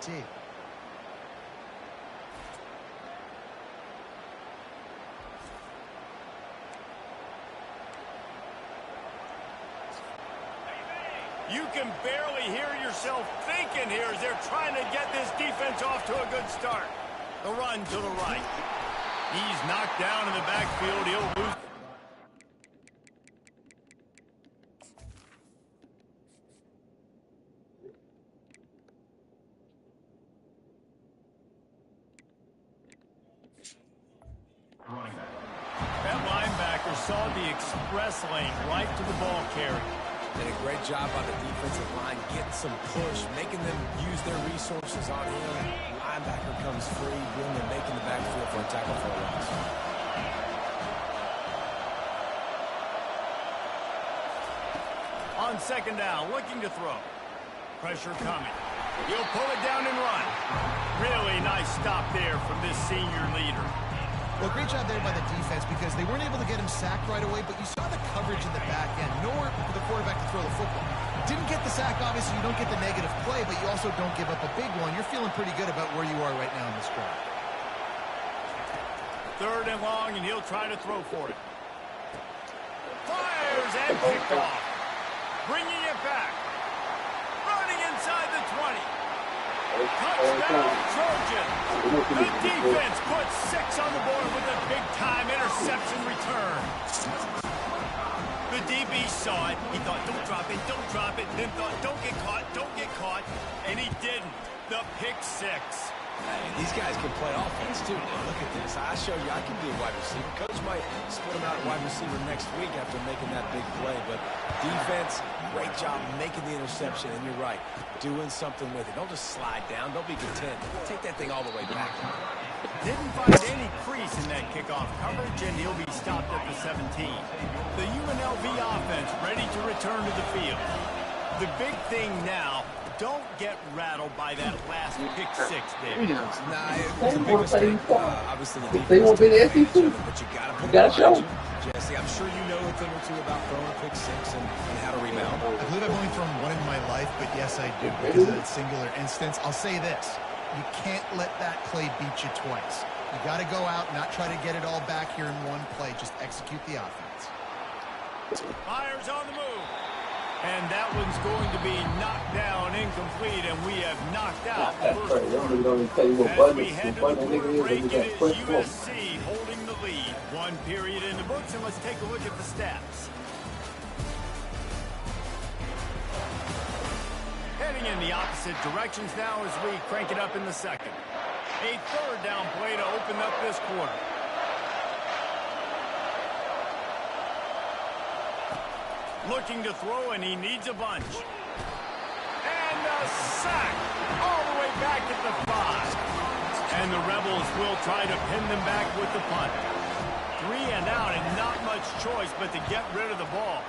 guaranteed. You can barely hear yourself thinking here as they're trying to get this defense off to a good start. The run to the right. He's knocked down in the backfield. He'll lose. That linebacker saw the express lane right to the ball carrier. Did a great job on the defensive line, getting some push, making them use their resources on him. Linebacker comes free, bringing them, making the backfield for a tackle for a loss. On second down, looking to throw. Pressure coming. He'll pull it down and run. Really nice stop there from this senior leader. Well, great job there by the defense because they weren't able to get him sacked right away, but you saw the coverage in the back end. Nowhere for the quarterback to throw the football. Didn't get the sack, obviously. You don't get the negative play, but you also don't give up a big one. You're feeling pretty good about where you are right now in this drive. Third and long, and he'll try to throw for it. Fires and picked off. Bringing it back. Running inside the 20. Touchdown, Trojans. The defense puts 6 on the board with a big-time interception return. The DB saw it. He thought, don't drop it, then thought, don't get caught, and he didn't. The pick 6. Hey, these guys can play offense, too. Now, look at this. I show you I can be a wide receiver. Coach might split him out at wide receiver next week after making that big play. But defense, great job making the interception. And you're right, doing something with it. Don't just slide down. Don't be content. Take that thing all the way back. Didn't find any crease in that kickoff coverage, and he'll be stopped at the 17. The UNLV offense ready to return to the field. The big thing now, don't get rattled by that last pick 6 there. Nah, it was a big mistake. Obviously, the defense they won't be the SEC. But you gotta show them. Jesse, I'm sure you know a thing or two about throwing a pick 6 and how to rebound. I believe I've only thrown one in my life, but yes, I do. Because of that singular instance, I'll say this. You can't let that play beat you twice. You got to go out, not try to get it all back here in one play. Just execute the offense. Fires on the move. And that one's going to be knocked down, incomplete, and we have knocked out the first quarter. As we head to the quarter break, it is USC holding the lead. 1 period in the books, and let's take a look at the stats. Heading in the opposite directions now as we crank it up in the second. A third down play to open up this quarter. Looking to throw, and he needs a bunch. And a sack all the way back at the 5. And the Rebels will try to pin them back with the punt. 3 and out, and not much choice but to get rid of the ball.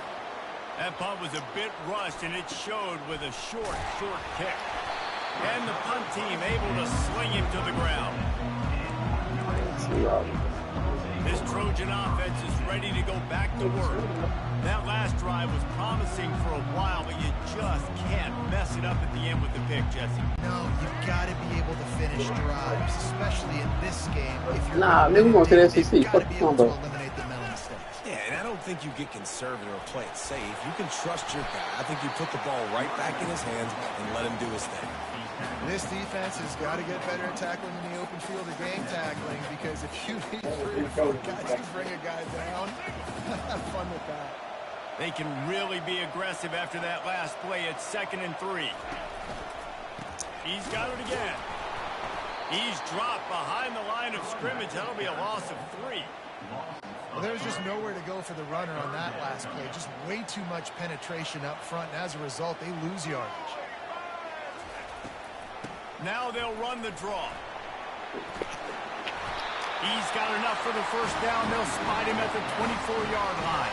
That punt was a bit rushed, and it showed with a short kick. And the punt team able to sling him to the ground. This Trojan offense is ready to go back to work. That last drive was promising for a while, but you just can't mess it up at the end with the pick, Jesse. No, you've got to be able to finish drives, especially in this game. If you're we're going to the SEC. you've got to be able to eliminate the mental mistakes. Yeah, and I don't think you get conservative or play it safe. You can trust your guy. I think you put the ball right back in his hands and let him do his thing. This defense has got to get better at tackling in the open field or game tackling, because if you need 3 or 4 guys to bring a guy down, have fun with that. They can really be aggressive after that last play at 2nd and 3. He's got it again. He's dropped behind the line of scrimmage. That'll be a loss of 3. Well, there's just nowhere to go for the runner on that last play. Just way too much penetration up front, and as a result, they lose yardage. Now they'll run the draw. He's got enough for the first down. They'll spot him at the 24-yard line.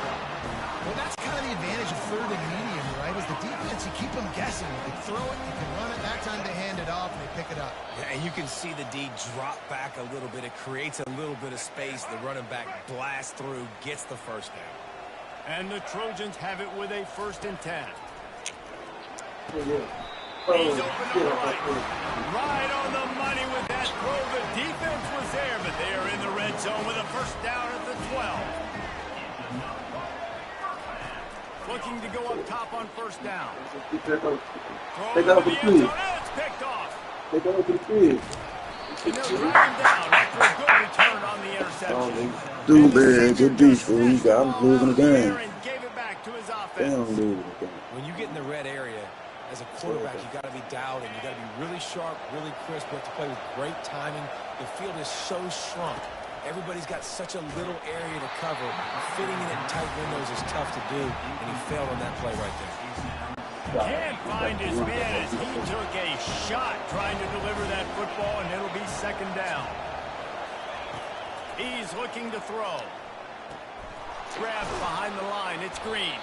Well, that's kind of the advantage of 3rd and medium, right? As the defense, you keep them guessing. You can throw it, you can run it. That time they hand it off, and they pick it up. Yeah, and you can see the D drop back a little bit. It creates a little bit of space. The running back blasts through, gets the first down. And the Trojans have it with a 1st and 10. He's open to the right. zone with a first down at the 12. Looking to go up top on first down. Take that up the field. It's picked off. Take that up the field. And they'll drag him down after a good return on the interception. Dude, man, good beef. We got losing the game. And gave it back to his offense. Damn, losing the game. When you get in the red area, as a quarterback, you got to be dialed in. You got to be really sharp, really crisp. You have to play with great timing. The field is so shrunk. Everybody's got such a little area to cover. Fitting in at tight windows is tough to do, and he failed on that play right there. Can't find his man as he took a shot trying to deliver that football, and it'll be second down. He's looking to throw. Grabbed behind the line. It's Green.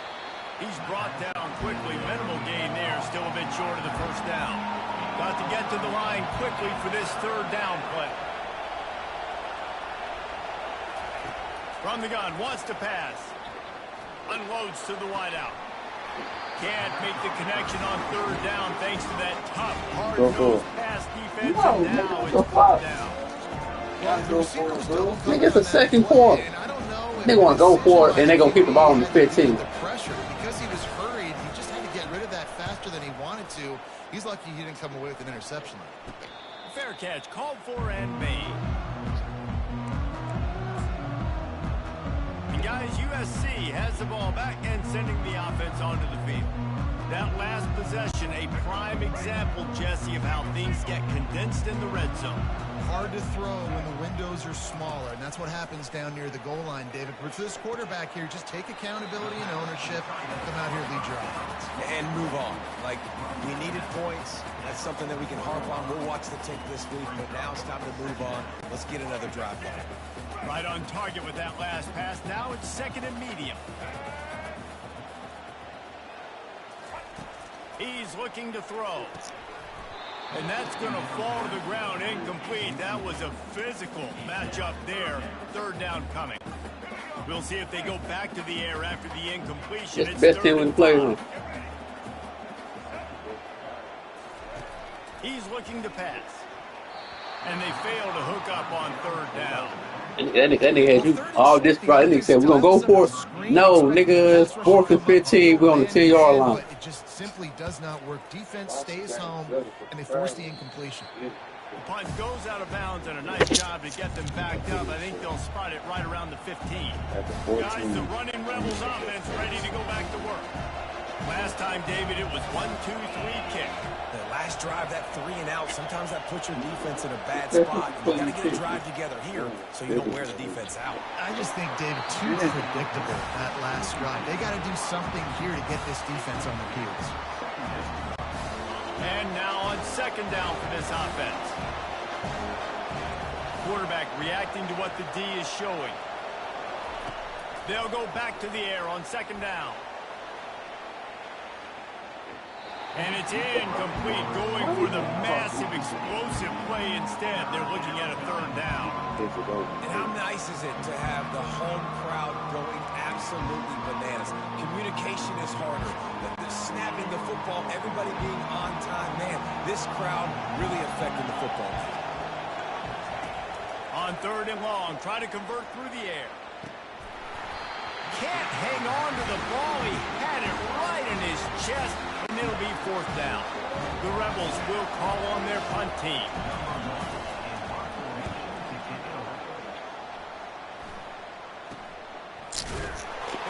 He's brought down quickly. Minimal gain there. Still a bit short of the first down. Got to get to the line quickly for this third down play. From the gun, wants to pass. Unloads to the wideout. Can't make the connection on third down thanks to that tough, hard-nosed pass defense. And now it's fourth down. Nigga, it's a second quarter. They want to go for it, and they're going to keep the ball in the 15. The pressure, because he was hurried, he just had to get rid of that faster than he wanted to. He's lucky he didn't come away with an interception. Fair catch, called for and made. And guys, USC has the ball back and sending the offense onto the field. That last possession, a prime example, Jesse, of how things get condensed in the red zone. Hard to throw when the windows are smaller, and that's what happens down near the goal line, David. But for this quarterback here, just take accountability and ownership and come out here and lead your offense. And move on. Like, we needed points. That's something that we can harp on. We'll watch the tape this week, but now it's time to move on. Let's get another drive going. Right on target with that last pass. Now it's second and medium. He's looking to throw. And that's going to fall to the ground incomplete. That was a physical matchup there. Third down coming. We'll see if they go back to the air after the incompletion. It's the best team in the play, huh? He's looking to pass. And they fail to hook up on third down. And that nigga had you all this right. That nigga said, we're going to go for it. No, nigga, it's 4th and 15. We're on the 10-yard line. It just simply does not work. Defense stays home, and they force the incompletion. The punt goes out of bounds, and a nice job to get them backed up. I think they'll spot it right around the 15. Guys, the running Rebels offense ready to go back to work. Last time, David, it was 1-2-3 kick. The last drive, that 3 and out, sometimes that puts your defense in a bad spot. You got to get a drive together here so you don't wear the defense out. I just think, David, too predictable that last drive. They got to do something here to get this defense on their heels. And now on second down for this offense. Quarterback reacting to what the D is showing. They'll go back to the air on second down. And it's incomplete, going for the massive, explosive play instead. They're looking at a third down. And how nice is it to have the home crowd going absolutely bananas? Communication is harder. The snapping the football, everybody being on time. Man, this crowd really affecting the football game. On third and long, try to convert through the air. Can't hang on to the ball. He had it right in his chest, and it'll be fourth down. The Rebels will call on their punt team.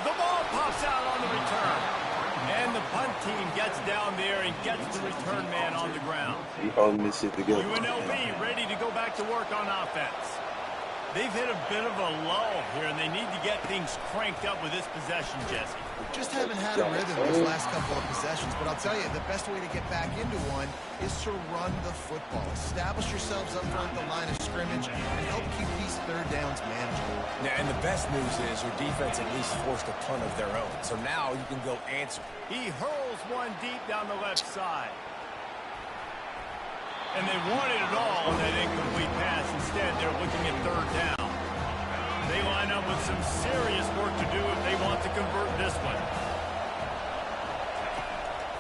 The ball pops out on the return. And the punt team gets down there and gets the return man on the ground. UNLV ready to go back to work on offense. They've hit a bit of a lull here, and they need to get things cranked up with this possession, Jesse. Just haven't had a rhythm these last couple of possessions, but I'll tell you, the best way to get back into one is to run the football. Establish yourselves up front the line of scrimmage and help keep these third downs manageable. Yeah, and the best news is your defense at least forced a punt of their own. So now you can go answer. He hurls one deep down the left side. And they wanted it all on that incomplete pass. Instead, they're looking at third down. They line up with some serious work to do if they want to convert this one.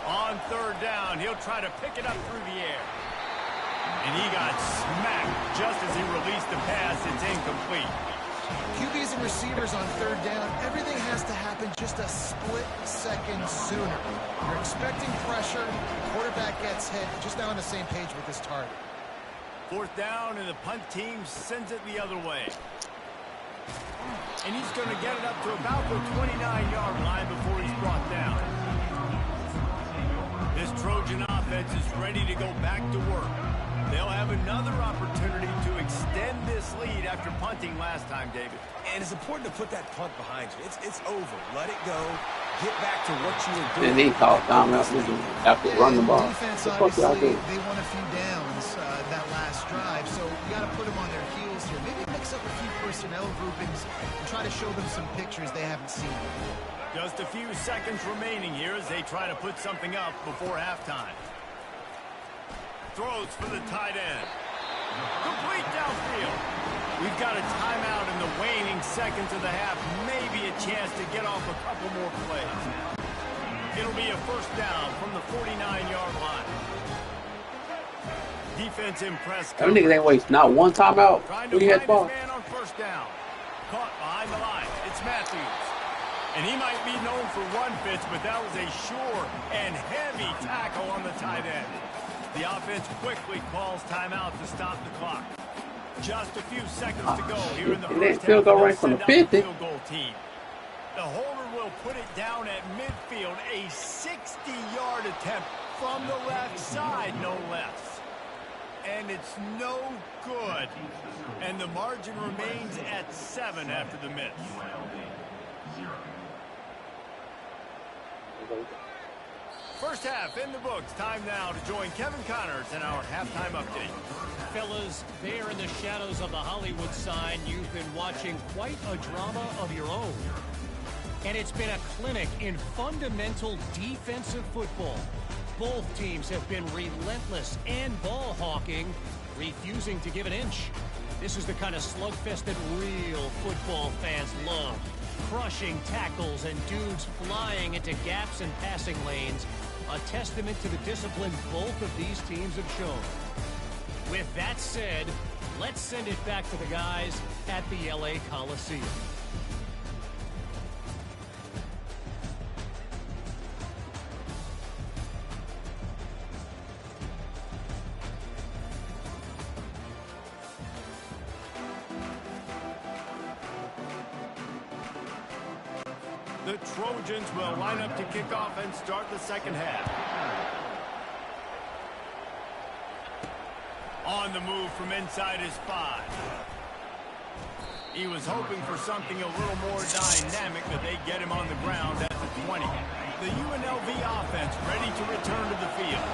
On third down, he'll try to pick it up through the air. And he got smacked just as he released the pass. It's incomplete. QBs and receivers on third down, everything has to happen just a split second sooner. You're expecting pressure, the quarterback gets hit, just now on the same page with his target. Fourth down, and the punt team sends it the other way. And he's going to get it up to about the 29-yard line before he's brought down. This Trojan offense is ready to go back to work. They'll have another opportunity to extend this lead after punting last time, David. And it's important to put that punt behind you. It's over. Let it go. Get back to what you were doing. And he called timeout after running the ball. Defense, obviously, they won a few downs that last drive, so you got to put them on their heels here. Maybe mix up a few personnel groupings and try to show them some pictures they haven't seen. Just a few seconds remaining here as they try to put something up before halftime. Throws for the tight end. Complete downfield. We've got a timeout in the waning seconds of the half. Maybe a chance to get off a couple more plays. It'll be a first down from the 49-yard line. Defense impressed. Them niggas ain't waste not one timeout. Who you had ball? Man on first down. Caught behind the line. It's Matthews. And he might be known for run fits, but that was a sure and heavy tackle on the tight end. The offense quickly calls timeout to stop the clock. Just a few seconds to go here in the first half. Field goal right from the 50. Field goal team. The holder will put it down at midfield. A 60-yard attempt from the left side, no less. And it's no good. And the margin remains at 7 after the miss. First half in the books. Time now to join Kevin Connors in our halftime update. Fellas, there in the shadows of the Hollywood sign, you've been watching quite a drama of your own. And it's been a clinic in fundamental defensive football. Both teams have been relentless and ball hawking, refusing to give an inch. This is the kind of slugfest that real football fans love. Crushing tackles and dudes flying into gaps and passing lanes. A testament to the discipline both of these teams have shown. With that said, let's send it back to the guys at the LA Coliseum. The Trojans will line up to kick off and start the second half. On the move from inside his 5. He was hoping for something a little more dynamic, but they get him on the ground at the 20. The UNLV offense ready to return to the field.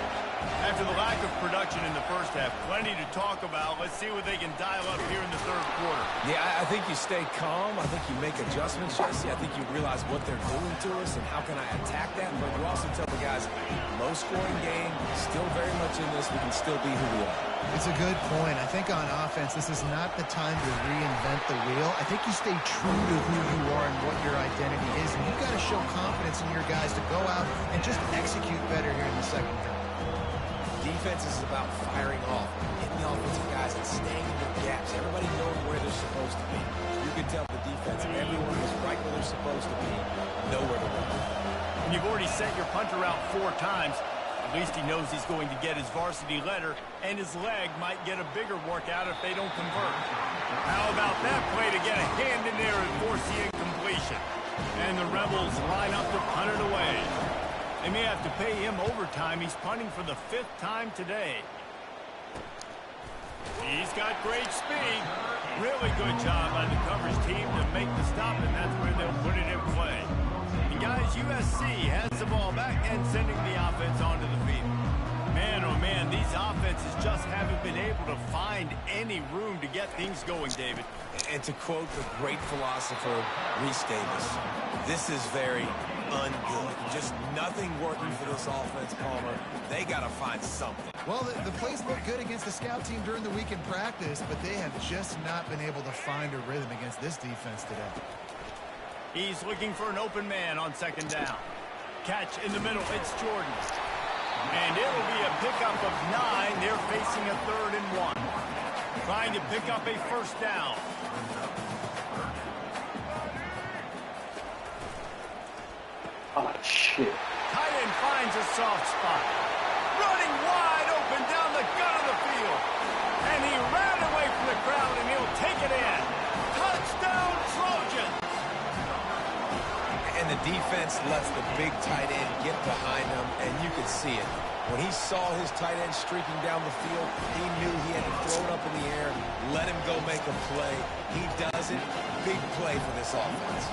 After the lack of production in the first half, plenty to talk about. Let's see what they can dial up here in the third quarter. Yeah, I think you stay calm. I think you make adjustments, Jesse. I think you realize what they're doing to us and how can I attack that. But you also tell the guys, low-scoring game, still very much in this. We can still be who we are. It's a good point. I think on offense, this is not the time to reinvent the wheel. I think you stay true to who you are and what your identity is. And you've got to show confidence in your guys to go out and just execute better here in the second half. Defense is about firing off, hitting the offensive guys and staying in their gaps. Everybody knowing where they're supposed to be. You can tell the defense, everyone is right where they're supposed to be, nowhere to run. When you've already sent your punter out 4 times, at least he knows he's going to get his varsity letter, and his leg might get a bigger workout if they don't convert. How about that play to get a hand in there and force the incompletion? And the Rebels line up to punt it away. They may have to pay him overtime. He's punting for the 5th time today. He's got great speed. Really good job by the coverage team to make the stop, and that's where they'll put it in play. And guys, USC has the ball back and sending the offense onto the field. Man, oh man, these offenses just haven't been able to find any room to get things going, David. And to quote the great philosopher, Reese Davis, this is very ungood. Just nothing working for this offense, Palmer. They got to find something. Well, the plays look good against the scout team during the week in practice, but they have just not been able to find a rhythm against this defense today. He's looking for an open man on second down. Catch in the middle. It's Jordan. And it'll be a pickup of 9. They're facing a 3rd and 1. Trying to pick up a first down. Oh, shit. Tight end finds a soft spot. Running wide open down the gut of the field. And he ran away from the crowd, and he'll take it in. Touchdown, Trojans! And the defense lets the big tight end get behind him, and you could see it. When he saw his tight end streaking down the field, he knew he had to throw it up in the air, let him go make a play. He does it. Big play for this offense.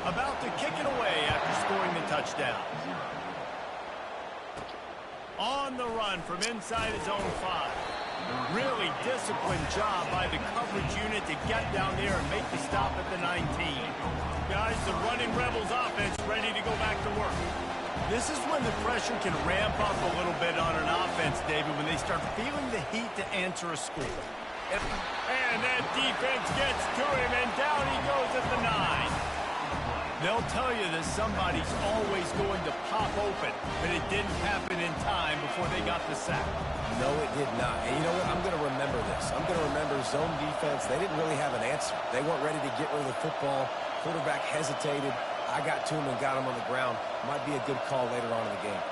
About to kick it away after scoring the touchdown. On the run from inside his own 5. Really disciplined job by the coverage unit to get down there and make the stop at the 19. Guys, the running Rebels offense ready to go back to work. This is when the pressure can ramp up a little bit on an offense, David, when they start feeling the heat to answer a score. And that defense gets to him, and down he goes at the 9. They'll tell you that somebody's always going to pop open, but it didn't happen in time before they got the sack. No, it did not. And you know what? I'm going to remember this. I'm going to remember zone defense. They didn't really have an answer. They weren't ready to get rid of the football. Quarterback hesitated. I got to him and got him on the ground. Might be a good call later on in the game.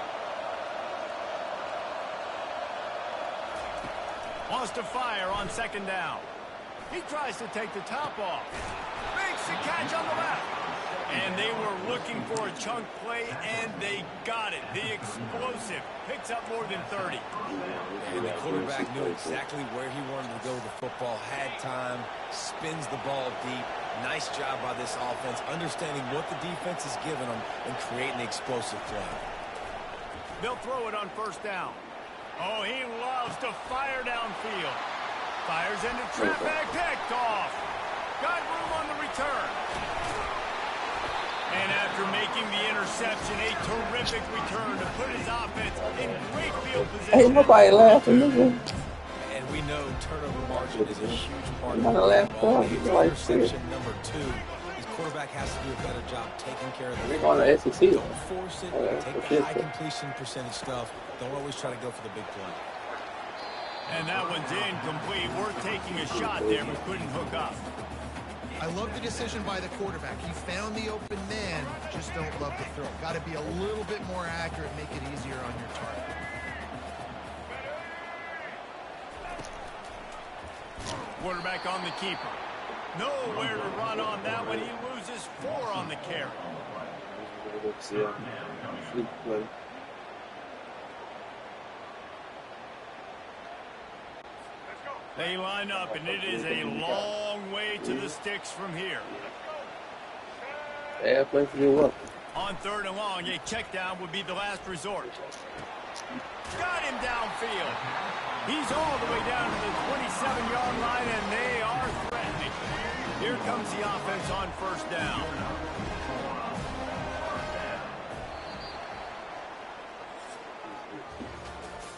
Wants to fire on second down. He tries to take the top off. Makes the catch on the left. And they were looking for a chunk play, and they got it. The explosive picks up more than 30. And the quarterback knew exactly where he wanted to go with the football, had time, spins the ball deep. Nice job by this offense, understanding what the defense is giving them and creating the explosive play. They'll throw it on first down. Oh, he loves to fire downfield. Fires into traffic, picked off. Got room on the return. And after making the interception, a terrific return to put his offense in great field position. Ain't nobody laughing, nigga. And we know turnover margin is a huge part of Not the a laugh ball. at all. Interception number 2. His quarterback has to do a better job taking care of the They're going to SEC. Don't force it. Take the high completion percentage stuff. Don't always try to go for the big play. And that one's incomplete. Worth taking a shot there, but couldn't hook up. I love the decision by the quarterback. He found the open man, just don't love the throw. Got to be a little bit more accurate, make it easier on your target. Quarterback on the keeper. Nowhere to run on that one. He loses 4 on the carry. They line up, and it is a long way to the sticks from here. Yeah, play for you up. On 3rd and long, a check down would be the last resort. Got him downfield. He's all the way down to the 27-yard line, and they are threatening. Here comes the offense on first down.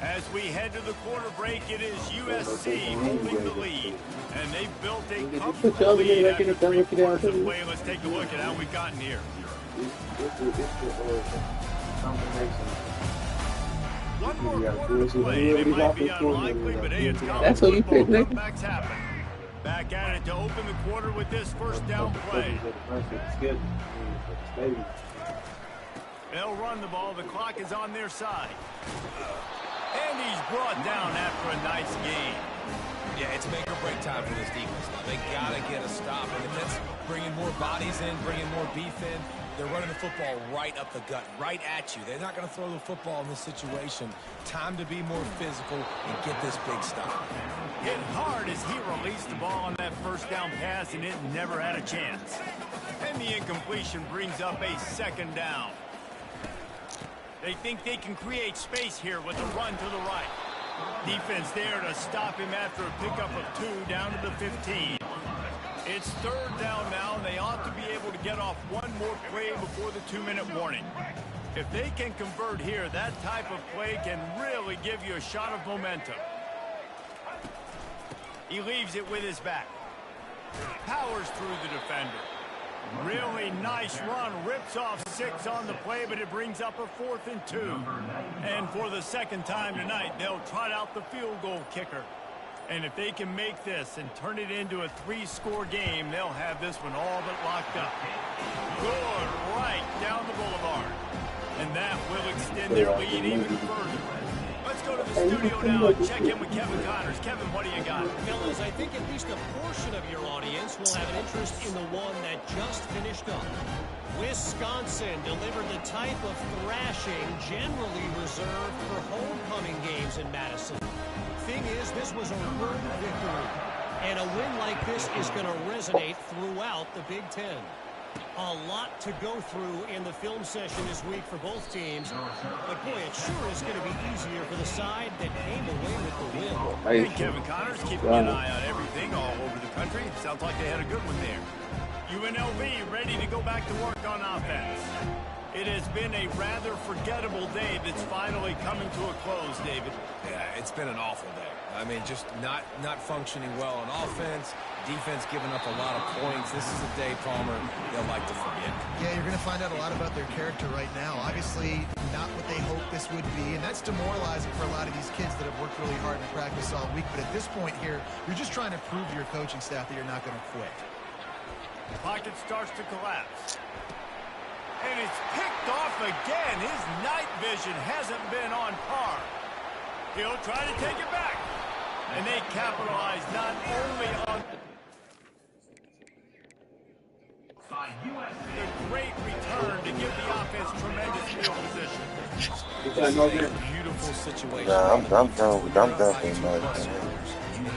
As we head to the quarter break, it is USC holding the lead. And they've built a comfortable lead after 3 quarters of play. Let's take a look at how we've gotten here. One more quarter to play. It might be unlikely, but hey, it's college football. Comebacks happen. Back at it to open the quarter with this first down play. They'll run the ball. The clock is on their side. And he's brought down after a nice game. Yeah, it's make or break time for this defense. Now, they got to get a stop. And if that's bringing more bodies in, bringing more beef in, they're running the football right up the gut, right at you. They're not going to throw the football in this situation. Time to be more physical and get this big stop. Hit hard as he released the ball on that first down pass, and it never had a chance. And the incompletion brings up a second down. They think they can create space here with a run to the right. Defense there to stop him after a pickup of 2 down to the 15. It's 3rd down now, and they ought to be able to get off one more play before the 2-minute warning. If they can convert here, that type of play can really give you a shot of momentum. He leaves it with his back. Powers through the defender. Really nice run, rips off 6 on the play, but it brings up a 4th and 2. And for the second time tonight, they'll trot out the field goal kicker. And if they can make this and turn it into a 3-score game, they'll have this one all but locked up. Good, right down the boulevard. And that will extend their lead even further. Let's go to the studio now and check in with Kevin Connors. Kevin, what do you got? Fellas, I think at least a portion of your audience will have an interest in the one that just finished up. Wisconsin delivered the type of thrashing generally reserved for homecoming games in Madison. Thing is, this was a road victory, and a win like this is going to resonate throughout the Big Ten. A lot to go through in the film session this week for both teams, but boy, it sure is going to be easier for the side that came away with the win. Hey, Kevin Connors keeping an eye on everything all over the country. Sounds like they had a good one there. UNLV ready to go back to work on offense. It has been a rather forgettable day that's finally coming to a close, David. Yeah, it's been an awful day. I mean, just not functioning well on offense. Defense giving up a lot of points. This is a day, Palmer, they'll like to forget. Yeah, you're going to find out a lot about their character right now. Obviously, not what they hoped this would be, and that's demoralizing for a lot of these kids that have worked really hard in practice all week. But at this point here, you're just trying to prove to your coaching staff that you're not going to quit. The pocket starts to collapse. And it's picked off again. His night vision hasn't been on par. He'll try to take it back. And they capitalize not only on the great return to give the offense tremendous field position. Beautiful situation. Nah, I'm done for night.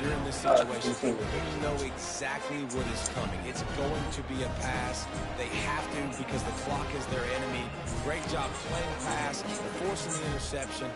You're in this situation, you know exactly what is coming. It's going to be a pass. They have to because the clock is their enemy. Great job playing pass, forcing the interception.